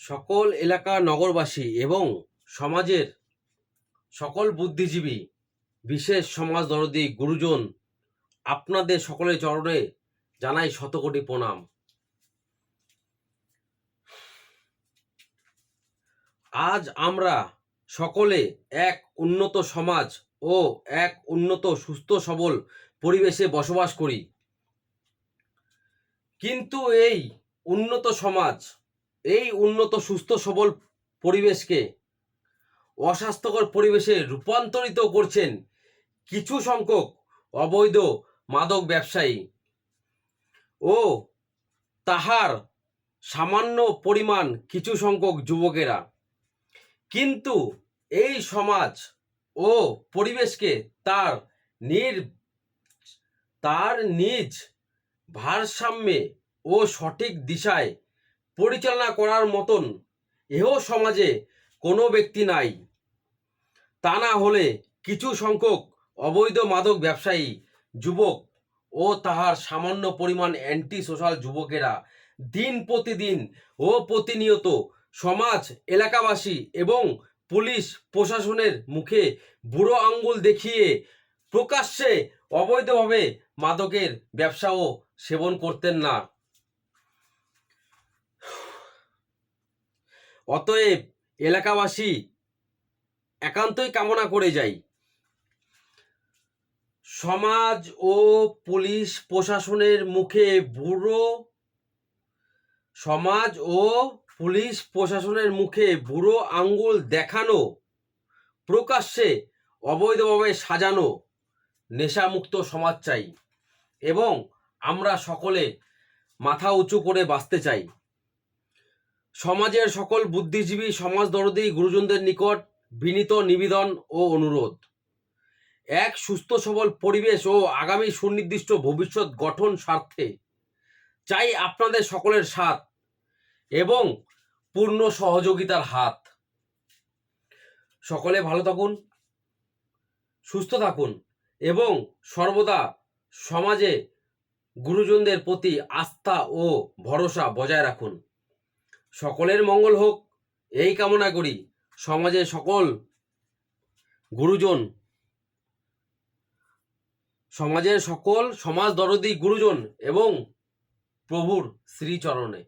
সকল এলাকা নগরবাসী এবং সমাজের সকল বুদ্ধিজীবী, বিশেষ সমাজ দরদী গুরুজন, আপনাদের সকলের চরণে জানাই শতকোটি প্রণাম। আজ আমরা সকলে এক উন্নত সমাজ ও এক উন্নত সুস্থ সবল পরিবেশে বসবাস করি, কিন্তু এই উন্নত সমাজ, এই উন্নত সুস্থ সবল পরিবেশকে অস্বাস্থ্যকর পরিবেশে রূপান্তরিত করছেন কিছু সংখ্যক অবৈধ মাদক ব্যবসায়ী ও তাহার সামান্য পরিমাণ কিছু সংখ্যক যুবকেরা। কিন্তু এই সমাজ ও পরিবেশকে তার নিজ ভারসাম্যে ও সঠিক দিশায় পরিচালনা করার মতন এহ সমাজে কোনো ব্যক্তি নাই। তা না হলে কিছু সংখ্যক অবৈধ মাদক ব্যবসায়ী যুবক ও তাহার সামান্য পরিমাণ অ্যান্টি সোশ্যাল যুবকেরা দিন প্রতিদিন ও প্রতিনিয়ত সমাজ, এলাকাবাসী এবং পুলিশ প্রশাসনের মুখে বুড়ো আঙ্গুল দেখিয়ে প্রকাশ্যে অবৈধভাবে মাদকের ব্যবসা ও সেবন করতেন না। অতএব এলাকাবাসী একান্তই কামনা করে যাই, সমাজ ও পুলিশ প্রশাসনের মুখে বুড়ো আঙ্গুল দেখানো, প্রকাশ্যে অবৈধভাবে সাজানো নেশামুক্ত সমাজ চাই এবং আমরা সকলে মাথা উঁচু করে বাঁচতে চাই। সমাজের সকল বুদ্ধিজীবী, সমাজ দরদী গুরুজনদের নিকট বিনীত নিবেদন ও অনুরোধ, এক সুস্থ সবল পরিবেশ ও আগামী সুনির্দিষ্ট ভবিষ্যৎ গঠন স্বার্থে চাই আপনাদের সকলের সাথ এবং পূর্ণ সহযোগিতার হাত। সকলে ভালো থাকুন, সুস্থ থাকুন এবং সর্বদা সমাজে গুরুজনদের প্রতি আস্থা ও ভরসা বজায় রাখুন। সকলের মঙ্গল হোক এই কামনা করি। সমাজের সকল গুরুজন, সমাজের সকল সমাজ দরদী গুরুজন এবং প্রভুর শ্রীচরণে।